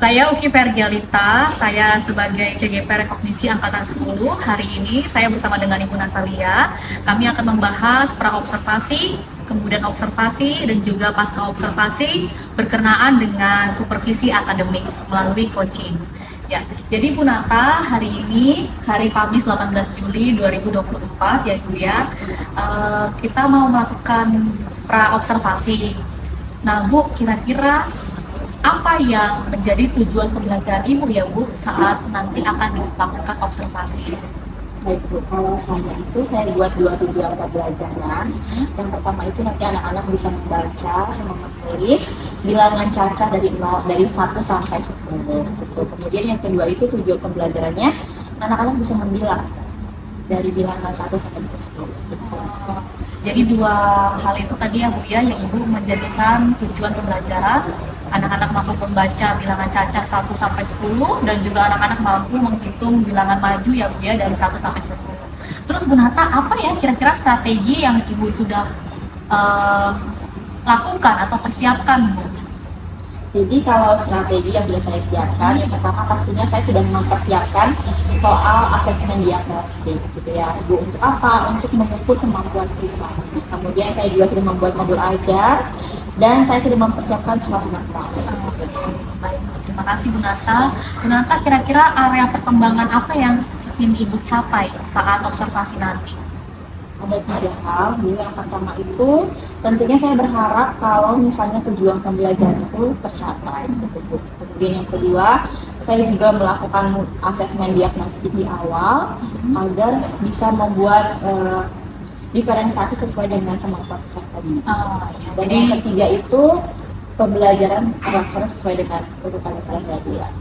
Saya Uki Fergialita, saya sebagai CGP Rekognisi Angkatan 10. Hari ini saya bersama dengan Ibu Natalia. Kami akan membahas pra-observasi, kemudian observasi, dan juga pasca observasi berkenaan dengan supervisi akademik melalui coaching. Ya, jadi Bu Nata, hari ini hari Kamis 18 Juli 2024 ya Bu ya, kita mau melakukan pra-observasi. Nah Bu, kira-kira apa yang menjadi tujuan pembelajaran Ibu ya Bu saat nanti akan dilakukan observasi? Baik Bu, kalau saya buat dua tujuan pembelajaran. Yang pertama itu nanti anak-anak bisa membaca sama menulis bilangan cacah dari 1 sampai 10 gitu. Kemudian yang kedua itu tujuan pembelajarannya anak-anak bisa membilang dari bilangan 1 sampai 10 gitu. Jadi dua hal itu tadi ya Bu ya, yang Ibu menjadikan tujuan pembelajaran. Anak-anak mampu membaca bilangan cacah 1 sampai 10 dan juga anak-anak mampu menghitung bilangan maju ya Bu ya dari 1 sampai 10. Terus Bu Nata, apa ya kira-kira strategi yang Ibu sudah lakukan atau persiapkan Bu? Jadi kalau strategi yang sudah saya siapkan, yang pertama pastinya saya sudah mempersiapkan soal asesmen diagnostik gitu ya. Bu, untuk apa? Untuk mengukur kemampuan siswa. Kemudian saya juga sudah membuat modul ajar dan saya sudah mempersiapkan suasana kelas. Baik, terima kasih Bu Nata. Bu Nata, kira-kira area perkembangan apa yang ingin Ibu capai saat observasi nanti? Ada 3 hal. Yang pertama itu tentunya saya berharap kalau misalnya tujuan pembelajaran itu tercapai. Kemudian yang kedua, saya juga melakukan asesmen diagnostik di awal agar bisa membuat diferensiasi sesuai dengan kemampuan peserta didik. Dan yang ketiga itu pembelajaran terlaksana sesuai dengan urutan yang saya buat.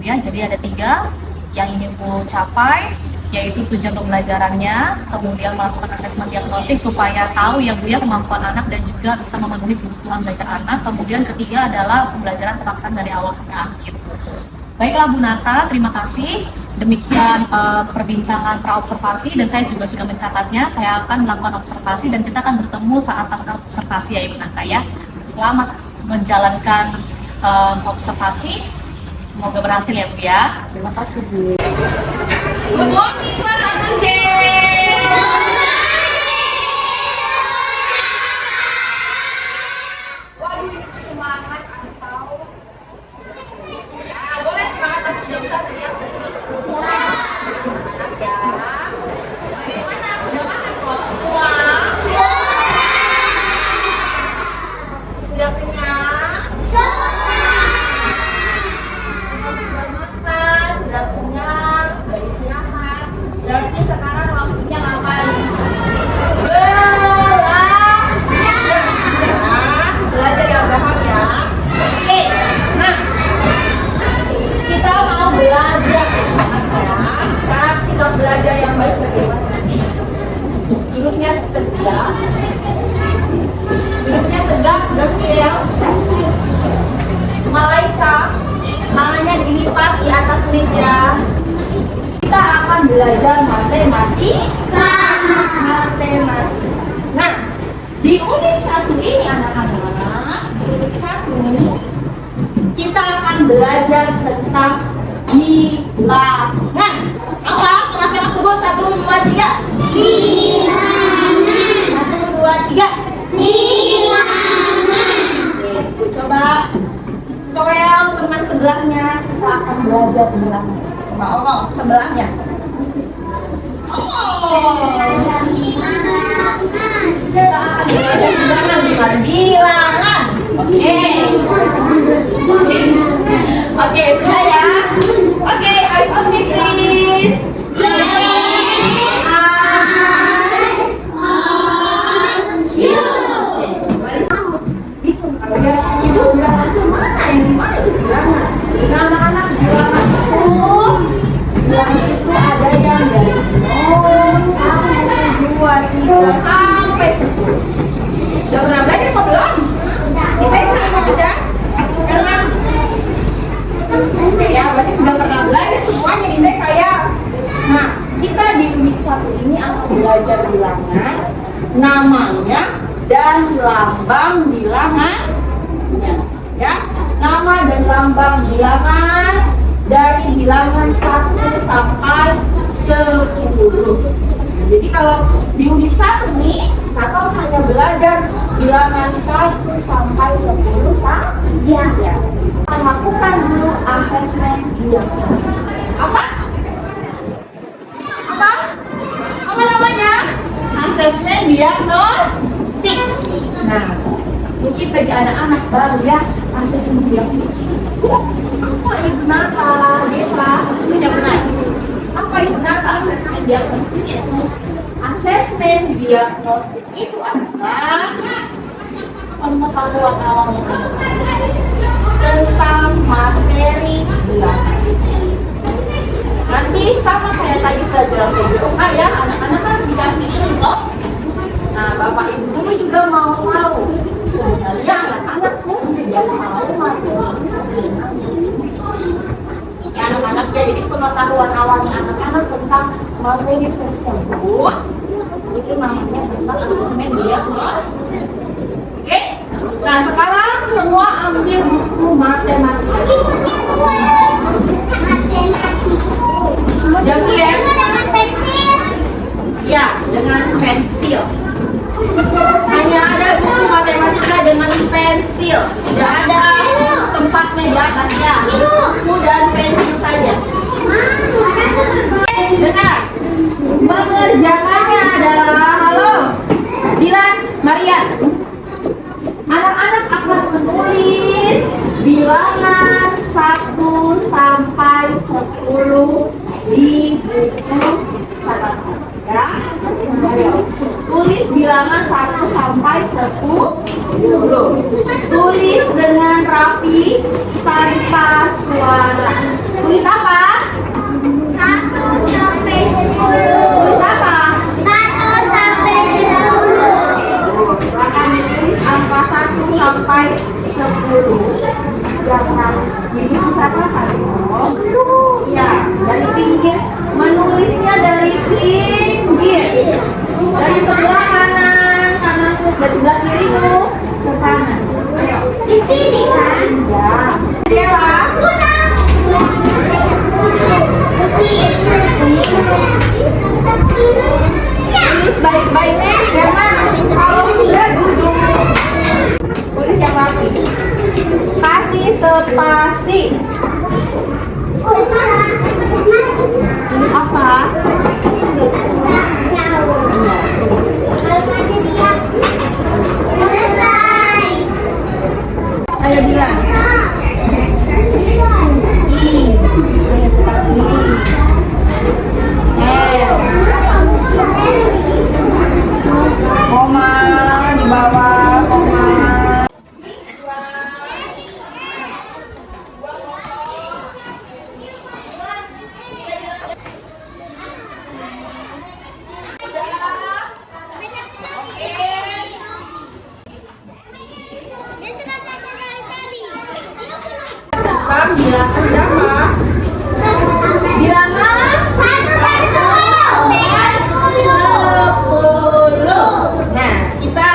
Ya, jadi ada 3 yang ingin Bu capai, yaitu tujuan pembelajarannya, kemudian melakukan asesmen diagnostik supaya tahu ya Bu ya kemampuan anak dan juga bisa memenuhi kebutuhan belajar anak. Kemudian ketiga adalah pembelajaran terlaksana dari awal sampai akhir. Baiklah Bu Nata, terima kasih. Demikian perbincangan pra-observasi dan saya juga sudah mencatatnya. Saya akan melakukan observasi dan kita akan bertemu saat pasca observasi ya Ibu Nata ya. Selamat menjalankan observasi. Semoga berhasil ya Bu ya. Terima kasih Bu. Good morning kelas 1C. Waduh, semangat atau ya, boleh semangat tapi tidak usah teriak. Semangat ya. Bagaimana? Sudah makan kok semua? Sudah kenyang? Sudah makan, sudah kenyang, sudah istirahat. Berarti sekarang waktunya ngapain? Belajar ya Abraham ya. Oke, nah kita mau belajar ya. Sekarang sikap belajar yang baik bagaimana? Duduknya tegak. Duduknya tegak, ya. Malaika, tangannya dilipat di atas meja. Kita akan belajar matematika. Nah, di unit 1 ini anak-anak, unit 1 kita akan belajar tentang bilangan. Apa? Sama-sama sebut 1, 2, 3. Bilangan. 1, 2, 3. Bilangan. Oke, coba Noel teman sebelahnya kita akan belajar bilangan. Coba omong sebelahnya. Kita akan belajar bilangan bukan bilangan. Oke. Oke, sudah ya. Oke, eyes on me please. Itu bilangan itu mana? Yang dimana itu bilangan? Anak-anak bilangan itu ada yang dari 0 sampai 2, 3 sampai 10. Sudah pernah belajar apa belum? Kita sudah? Kan? Oke ya, berarti sudah pernah belajar semuanya di TK ya. Nah, kita di unit 1 ini akan belajar bilangan, namanya dan lambang bilangannya. Ya. nama dan lambang bilangan dari bilangan 1 sampai 10. Jadi kalau di unit 1 nih, Kakak hanya belajar bilangan 1 sampai 10 saja. Lakukan dulu asesmen diagnostik. Apa? Apa namanya? Asesmen diagnostik. Nah, mungkin bagi anak-anak baru ya, asesmen diagnostik. Apa itu nata, Desa? Tidak benar. Apa itu nata asesmen diagnostik itu? Asesmen diagnostik itu adalah pengetahuan awal tentang materi bilangan. Nanti sama kayak tadi pelajaran PJOK ya, anak-anak kan dikasih ini loh. Nah, Bapak Ibu guru juga mau tahu sebenarnya anak-anak sudah tahu materi ini sebenarnya. Ya, anak-anak ya, jadi pengetahuan awalnya anak-anak tentang materi tersebut itu namanya tentang asesmen diagnostik. Oke? Nah, sekarang semua ambil buku matematika. Jadi ya? Ya, dengan pensil. Hanya ada buku matematika dengan pensil. Tidak ada tempatnya di atasnya. Buku dan pensil saja. Benar. Mengerjakannya adalah, halo, Dilan, Maria. Anak-anak akan menulis bilangan 1 sampai 10 di buku catatan. Ya, ayo. Tulis bilangan 1 sampai 10. Tulis dengan rapi tanpa suara. Tulis apa? 1 sampai 10. Tulis apa? 1 sampai 10. Silakan ditulis angka 1 sampai 10. Jangan ini catatan. Ya, dari pinggir. Menulisnya dari pinggir. Dari sebelah kanan, kananku, dari sebelah kirimu ke kanan. Ayo. Di sini kan? Ya. Dewa. Tulis baik-baik. Jangan kalau sudah duduk. Tulis yang rapi. Kasih spasi. Tulis apa? Ayo bilang. Koma di bawah, koma. Tentang bilangan berapa? Bilangan 10. Nah, kita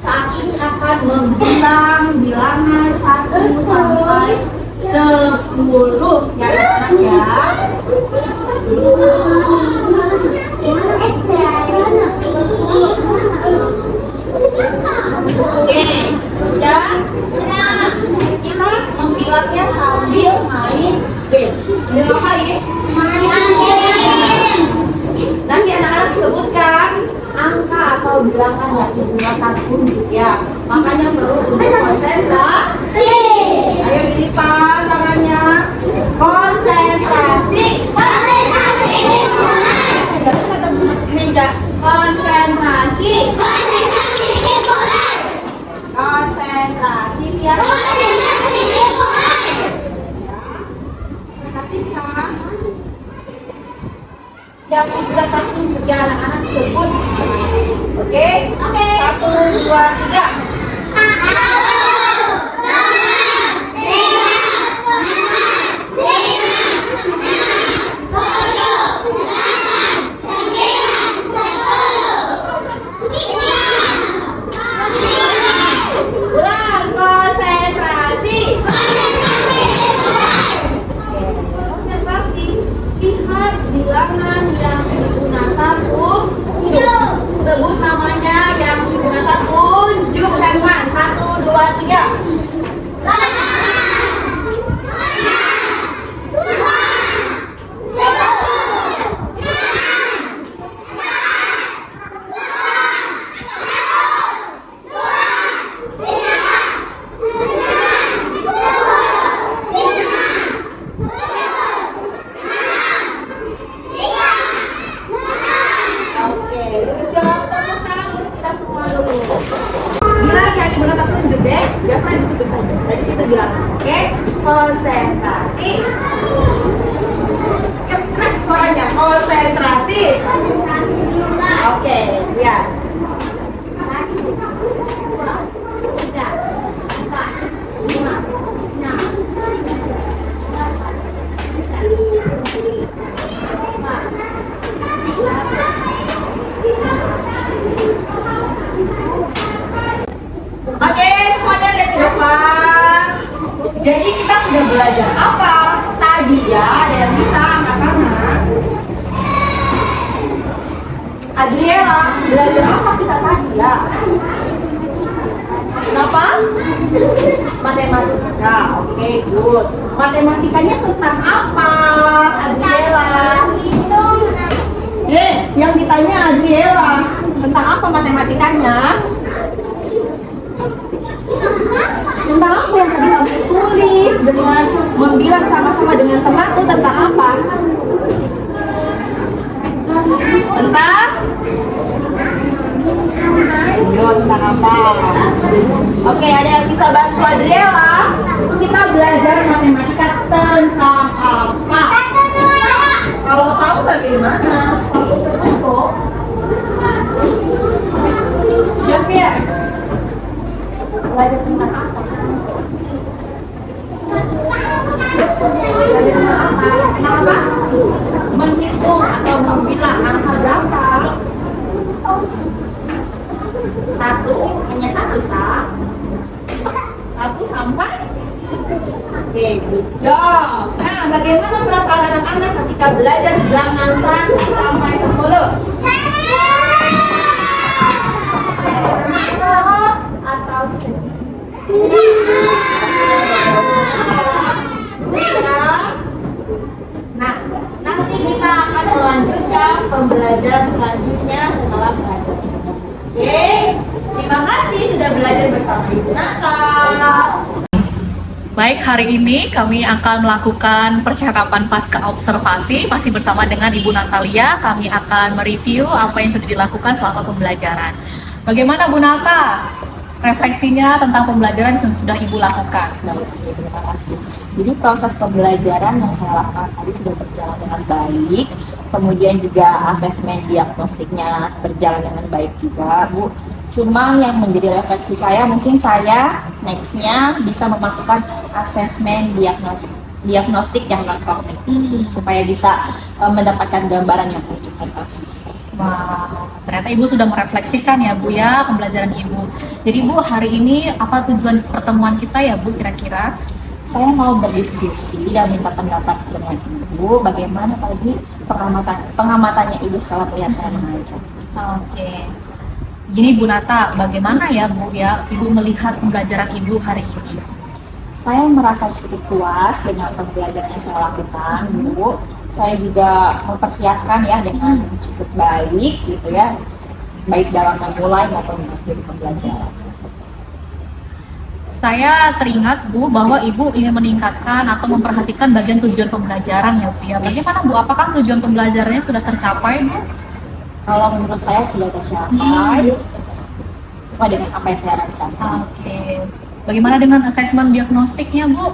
saat ini akan membilang bilangan 1 sampai 10 ya anak-anak ya. Oke, udah? Kita membilangnya sambil main game. Ini ngapain? Nanti anak-anak sebutkan angka atau bilangan dari buatan kunci ya. Makanya perlu untuk konsentrasi. Ayo dilipat tangannya. Konsentrasi. Tidak bisa tembus meja. Konsentrasi. Konsentrasi biar perhatikan yang digunakan untuk ya anak-anak sebut. Oke? 1, 2, 3. Ulang, konsentrasi. Sebut namanya yang digunakan tunjuk handphone. 1, 2, 3. Oke, tunjuk tepuk tangan untuk kita semua dulu. Bilang yang digunakan tunjuk deh, jangan di situ saja. Dari situ bilang, oke? Konsentrasi. Keras suaranya, konsentrasi. Oke, lihat. Oke, semuanya lihat ke depan. Jadi kita sudah belajar apa? Tadi ya, ada yang bisa angkat tangan. Adriela, belajar apa kita tadi ya? Kenapa? Matematika. Oke, good. Matematikanya tentang apa, Adriela? Yang ditanya Adriela, tentang apa matematikanya? Tentang apa yang tadi kamu tulis dengan membilang sama-sama dengan teman itu tentang apa? Tentang? Yo, tentang apa? Oke, ada yang bisa bantu Adriela? Kita belajar matematika tentang apa? Kalau tahu bagaimana? Kalau sebut kok. Siap ya? Belajar tentang apa? Kenapa? Menghitung atau membilang angka berapa? Satu, hanya satu sah. 1 sampai. Oke, good job. Nah, bagaimana perasaan anak-anak ketika belajar bilangan 1 sampai 10? Atau sedih? Nah, nanti kita akan melanjutkan pembelajaran selanjutnya setelah belajar. Oke, terima kasih sudah belajar bersama Ibu Nata. Baik, hari ini kami akan melakukan percakapan pasca observasi masih bersama dengan Ibu Natalia. Kami akan mereview apa yang sudah dilakukan selama pembelajaran. Bagaimana Bu Nata? Refleksinya tentang pembelajaran yang sudah Ibu lakukan. Terima kasih. Jadi proses pembelajaran yang saya lakukan tadi sudah berjalan dengan baik. Kemudian juga asesmen diagnostiknya berjalan dengan baik juga, Bu. Cuma yang menjadi refleksi saya, mungkin saya nextnya bisa memasukkan asesmen diagnostik yang non kognitif supaya bisa mendapatkan gambaran yang utuh tentang siswa. Wow, ternyata Ibu sudah merefleksikan ya Bu ya pembelajaran Ibu. Jadi Bu, hari ini apa tujuan pertemuan kita ya Bu kira-kira? Saya mau berdiskusi dan minta pendapat dengan Ibu bagaimana tadi pengamatannya Ibu setelah melihat saya mengajar. Oke. Gini Bu Nata, bagaimana ya Bu ya Ibu melihat pembelajaran Ibu hari ini? Saya merasa cukup puas dengan pembelajaran yang saya lakukan, Bu. Saya juga mempersiapkan ya dengan cukup baik gitu ya, baik dalam memulai maupun mengakhiri pembelajaran. Saya teringat Bu bahwa Ibu ingin meningkatkan atau memperhatikan bagian tujuan pembelajaran ya Bu ya. Bagaimana Bu? Apakah tujuan pembelajarannya sudah tercapai Bu? Kalau menurut saya sudah tercapai sesuai dengan apa yang saya rencanakan. Oke. Bagaimana dengan asesmen diagnostiknya Bu?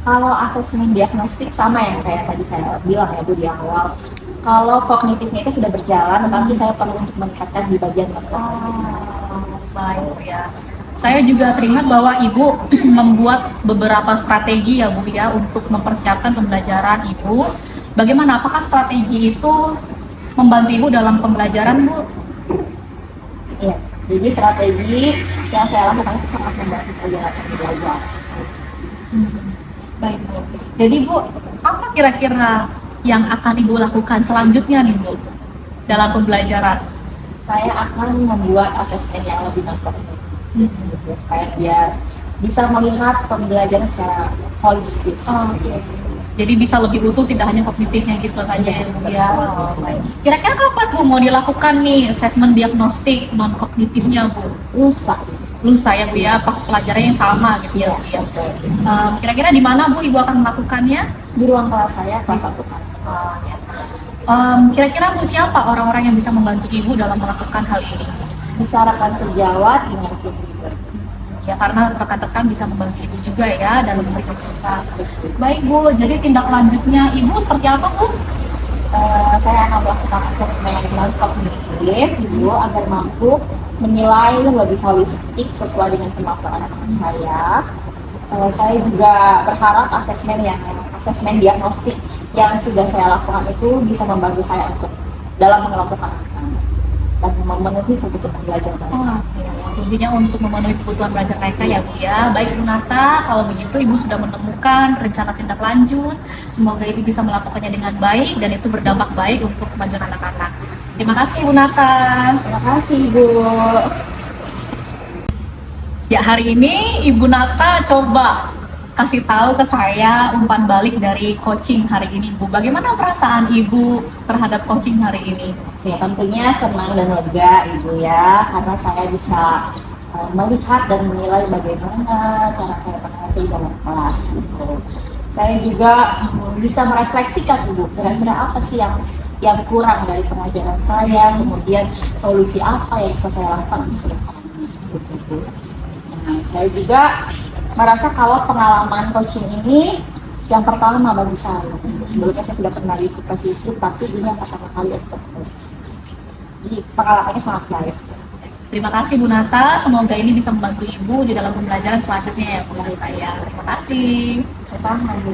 Kalau asesmen diagnostik sama yang kayak tadi saya bilang ya Bu di awal. Kalau kognitifnya itu sudah berjalan, tetapi saya perlu untuk meningkatkan di bagian Baik ya. Saya juga teringat bahwa Ibu membuat beberapa strategi ya Bu ya untuk mempersiapkan pembelajaran Ibu. Bagaimana? Apakah strategi itu membantu Ibu dalam pembelajaran Bu? Iya. Jadi strategi yang saya lakukan itu sangat membantu saya dalam belajar. Baik Bu. Jadi Bu, apa kira-kira yang akan Ibu lakukan selanjutnya nih Bu dalam pembelajaran? Saya akan membuat asesmen yang lebih mantap gitu, supaya biar bisa melihat pembelajaran secara holistis. Jadi bisa lebih utuh, tidak hanya kognitifnya gitu saja ya Bu ya. Oh, baik. Kira-kira kapan Bu mau dilakukan nih asesmen diagnostik non kognitifnya Bu? Lusa. Lusa ya Bu ya, pas pelajaran yang sama gitu ya Bu ya. Kira-kira di mana Bu Ibu akan melakukannya? Di ruang kelas saya kelas 1 kan. Ya. Kira-kira Bu siapa orang-orang yang bisa membantu Ibu dalam melakukan hal ini? Bisa rekan sejawat dengan tim leader. Ya karena rekan-rekan bisa membantu Ibu juga ya dalam memberikan masukan. Baik Bu, jadi tindak lanjutnya Ibu seperti apa Bu? Saya akan melakukan asesmen non kognitif Ibu agar mampu menilai lebih holistik sesuai dengan kemampuan anak saya. Saya juga berharap asesmen diagnostik yang sudah saya lakukan itu bisa membantu saya untuk dalam mengelompokkan anak dan memenuhi kebutuhan belajar mereka. Ya, kuncinya untuk memenuhi kebutuhan belajar mereka ya Bu ya. Baik Bu Nata, kalau begitu Ibu sudah menemukan rencana tindak lanjut. Semoga Ibu bisa melakukannya dengan baik dan itu berdampak baik untuk kemajuan anak-anak. Terima kasih Bu Nata. Terima kasih Ibu. Ya hari ini Ibu Nata coba kasih tahu ke saya umpan balik dari coaching hari ini Bu. Bagaimana perasaan Ibu terhadap coaching hari ini? Ya, tentunya senang dan lega Ibu ya, karena saya bisa melihat dan menilai bagaimana cara saya mengajar dalam kelas gitu. Saya juga bisa merefleksikan Ibu, kira-kira apa sih yang kurang dari pengajaran saya, kemudian solusi apa yang bisa saya lakukan untuk kedepannya gitu Bu. Nah, saya juga merasa kalau pengalaman coaching ini yang pertama bagi saya. Sebelumnya saya sudah pernah di supervisi, tapi ini yang pertama kali untuk coaching. Jadi pengalamannya sangat baik. Terima kasih Bu Nata, semoga ini bisa membantu Ibu di dalam pembelajaran selanjutnya ya Bu Nata ya. Terima kasih. Sama Bu.